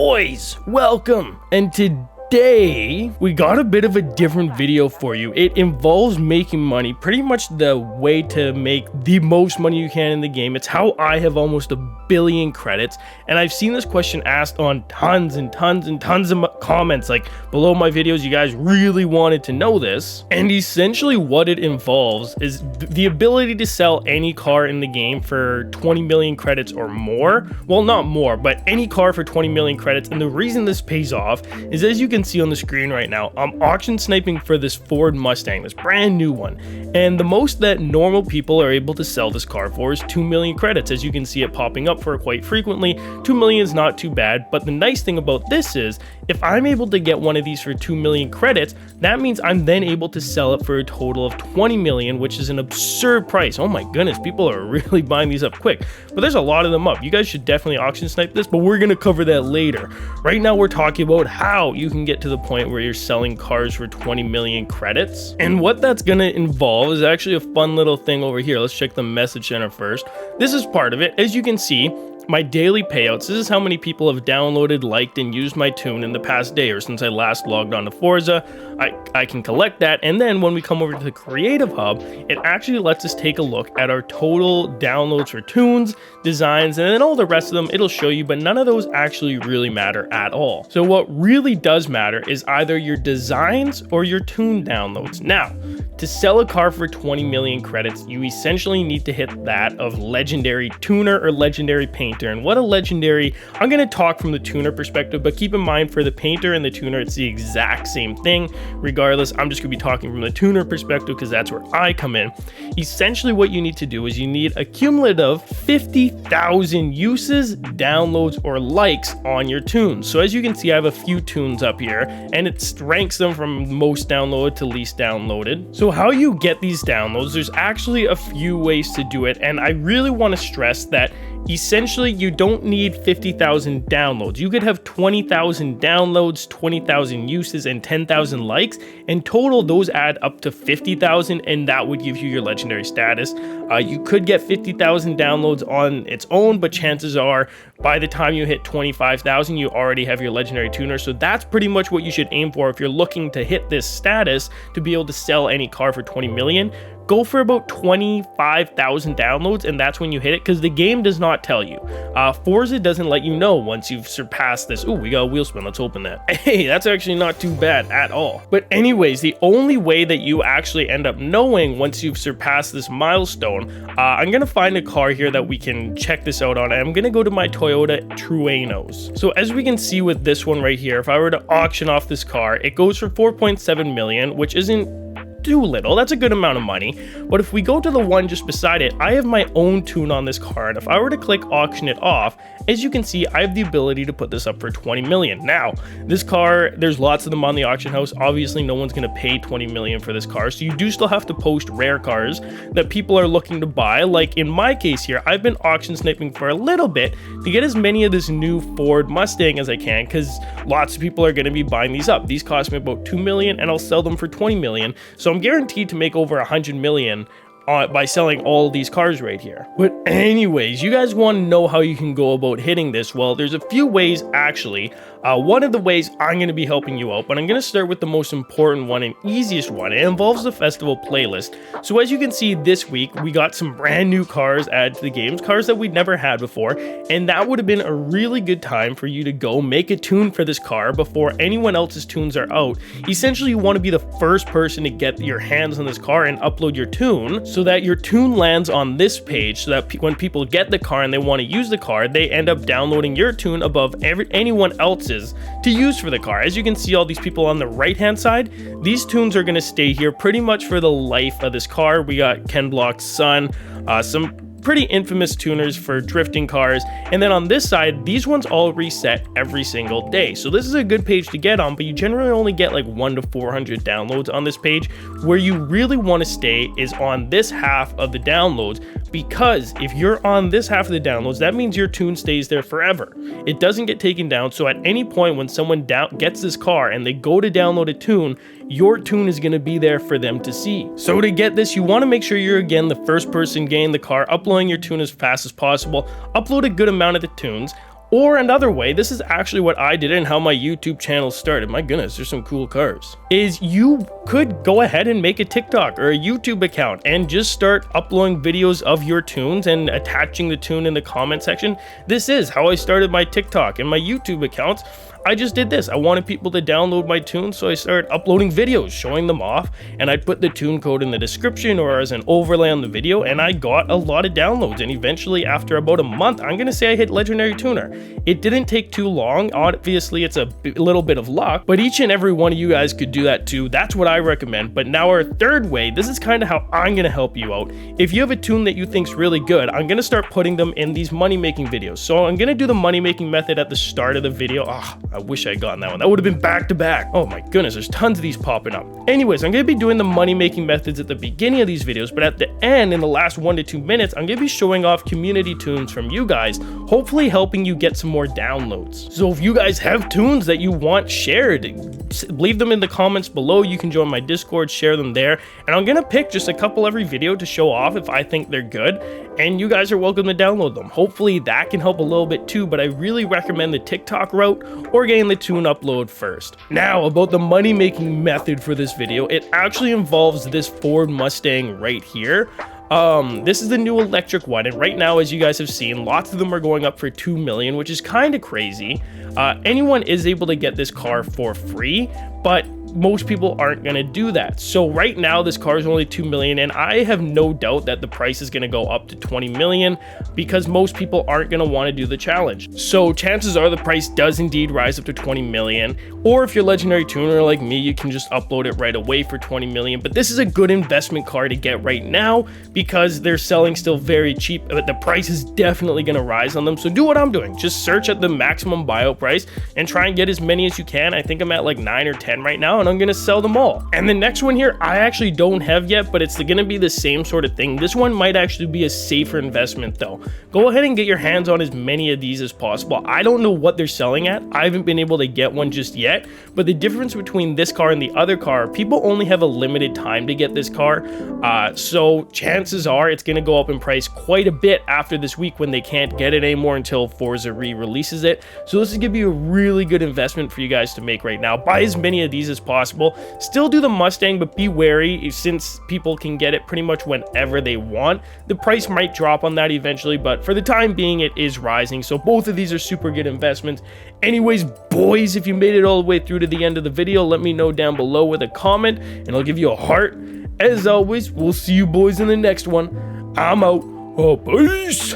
boys, welcome. And today we got a bit of a different video for you. It involves making money, pretty much the way to make the most money you can in the game. It's how I have almost 1 billion credits, and I've seen this question asked on tons and tons and tons of comments, like below my videos. You guys really wanted to know this, and essentially what it involves is the ability to sell any car in the game for 20 million credits or more. Well, not more, but any car for 20 million credits. And the reason this pays off is, as you can see on the screen right now, I'm auction sniping for this Ford Mustang, this brand new one, and the most that normal people are able to sell this car for is 2 million credits. As you can see it popping up for quite frequently. 2 million is not too bad, but the nice thing about this is if I'm able to get one of these for 2 million credits, that means I'm then able to sell it for a total of 20 million, which is an absurd price. Oh my goodness, people are really buying these up quick, but there's a lot of them up. You guys should definitely auction snipe this, but we're going to cover that later. Right now we're talking about how you can get to the point where you're selling cars for 20 million credits, and what that's going to involve is actually a fun little thing over here. Let's check the message center first. This is part of it. As you can see, my daily payouts, this is how many people have downloaded, liked, and used my tune in the past day or since I last logged on to Forza. I can collect that, and then when we come over to the Creative Hub, it actually lets us take a look at our total downloads for tunes, designs, and then all the rest of them it'll show you, but none of those actually really matter at all. So what really does matter is either your designs or your tune downloads. Now, to sell a car for 20 million credits, you essentially need to hit that of legendary tuner or legendary painter. And what a legendary, I'm going to talk from the tuner perspective, but keep in mind for the painter and the tuner, it's the exact same thing. Regardless, I'm just going to be talking from the tuner perspective because that's where I come in. Essentially what you need to do is you need a cumulative 50,000 uses, downloads, or likes on your tunes. So as you can see, I have a few tunes up here, and it ranks them from most downloaded to least downloaded. So how you get these downloads, there's actually a few ways to do it, and I really want to stress that essentially you don't need 50,000 downloads. You could have 20,000 downloads, 20,000 uses, and 10,000 likes. In total, those add up to 50,000, and that would give you your legendary status. You could get 50,000 downloads on its own, but chances are by the time you hit 25,000, you already have your legendary tuner. So that's pretty much what you should aim for if you're looking to hit this status to be able to sell any car for 20 million. Go for about 25,000 downloads, and that's when you hit it, because the game does not tell you. Forza doesn't let you know once you've surpassed this. Ooh, we got a wheel spin. Let's open that. Hey, that's actually not too bad at all. But anyways, the only way that you actually end up knowing once you've surpassed this milestone, I'm going to find a car here that we can check this out on. I'm going to go to my Toyota Truenos. So as we can see with this one right here, if I were to auction off this car, it goes for 4.7 million, which isn't too little. That's a good amount of money. But if we go to the one just beside it, I have my own tune on this car, and if I were to click auction it off, as you can see, I have the ability to put this up for 20 million. Now, this car, there's lots of them on the auction house. Obviously, no one's going to pay 20 million for this car, so you do still have to post rare cars that people are looking to buy. Like in my case here, I've been auction sniping for a little bit to get as many of this new Ford Mustang as I can, because lots of people are going to be buying these up. These cost me about 2 million, and I'll sell them for 20 million. So I'm guaranteed to make over 100 million by selling all these cars right here. But anyways, you guys want to know how you can go about hitting this? Well, there's a few ways actually. One of the ways I'm going to be helping you out, but I'm going to start with the most important one and easiest one. It involves the festival playlist. So as you can see, this week we got some brand new cars added to the games, cars that we'd never had before, and that would have been a really good time for you to go make a tune for this car before anyone else's tunes are out. Essentially, you want to be the first person to get your hands on this car and upload your tune, so that your tune lands on this page, so that when people get the car and they want to use the car, they end up downloading your tune above anyone else's to use for the car. As you can see, all these people on the right hand side, these tunes are going to stay here pretty much for the life of this car. We got Ken Block's son, some pretty infamous tuners for drifting cars, and then on this side, these ones all reset every single day. So this is a good page to get on, but you generally only get like 1 to 400 downloads on this page. Where you really want to stay is on this half of the downloads, because if you're on this half of the downloads, that means your tune stays there forever. It doesn't get taken down, so at any point when someone gets this car and they go to download a tune, your tune is going to be there for them to see. So to get this, you want to make sure you're again the first person getting the car, uploading your tune as fast as possible, upload a good amount of the tunes. Or another way, this is actually what I did and how my YouTube channel started. My goodness, there's some cool cars. Is you could go ahead and make a TikTok or a YouTube account and just start uploading videos of your tunes and attaching the tune in the comment section. This is how I started my TikTok and my YouTube accounts. I just did this. I wanted people to download my tunes, so I started uploading videos, showing them off, and I'd put the tune code in the description or as an overlay on the video, and I got a lot of downloads. And eventually, after about a month, I'm gonna say I hit Legendary Tuner. It didn't take too long. Obviously, it's a little bit of luck, but each and every one of you guys could do that too. That's what I recommend. But now our third way, this is kind of how I'm gonna help you out. If you have a tune that you think's really good, I'm gonna start putting them in these money-making videos. So I'm gonna do the money-making method at the start of the video. I wish I had gotten that one. That would have been back to back. Oh my goodness, there's tons of these popping up. Anyways, I'm going to be doing the money-making methods at the beginning of these videos, but at the end, in the last 1 to 2 minutes, I'm going to be showing off community tunes from you guys, hopefully helping you get some more downloads. So if you guys have tunes that you want shared, leave them in the comments below. You can join my Discord, share them there, and I'm going to pick just a couple every video to show off if I think they're good, and you guys are welcome to download them. Hopefully that can help a little bit too, but I really recommend the TikTok route or getting the tune upload first. Now about the money making method for this video, it actually involves this Ford Mustang right here. This is the new electric one, and right now, as you guys have seen, lots of them are going up for 2 million, which is kind of crazy. Anyone is able to get this car for free, but most people aren't going to do that. So right now this car is only 2 million, and I have no doubt that the price is going to go up to 20 million because most people aren't going to want to do the challenge. So chances are the price does indeed rise up to 20 million, or if you're legendary tuner like me, you can just upload it right away for 20 million. But this is a good investment car to get right now because they're selling still very cheap, but the price is definitely going to rise on them. So do what I'm doing, just search at the maximum buyout price and try and get as many as you can. I think I'm at like 9 or 10 right now, and I'm gonna sell them all. And the next one here I actually don't have yet, but it's gonna be the same sort of thing. This one might actually be a safer investment though. Go ahead and get your hands on as many of these as possible. I don't know what they're selling at. I haven't been able to get one just yet, but the difference between this car and the other car, people only have a limited time to get this car, so chances are it's gonna go up in price quite a bit after this week when they can't get it anymore until Forza re-releases it. So this is gonna be a really good investment for you guys to make right now. Buy as many of these as possible. Still do the Mustang, but be wary since people can get it pretty much whenever they want. The price might drop on that eventually, but for the time being it is rising. So both of these are super good investments. Anyways, boys, if you made it all the way through to the end of the video, let me know down below with a comment and I'll give you a heart. As always, we'll see you boys in the next one. I'm out. Oh, peace.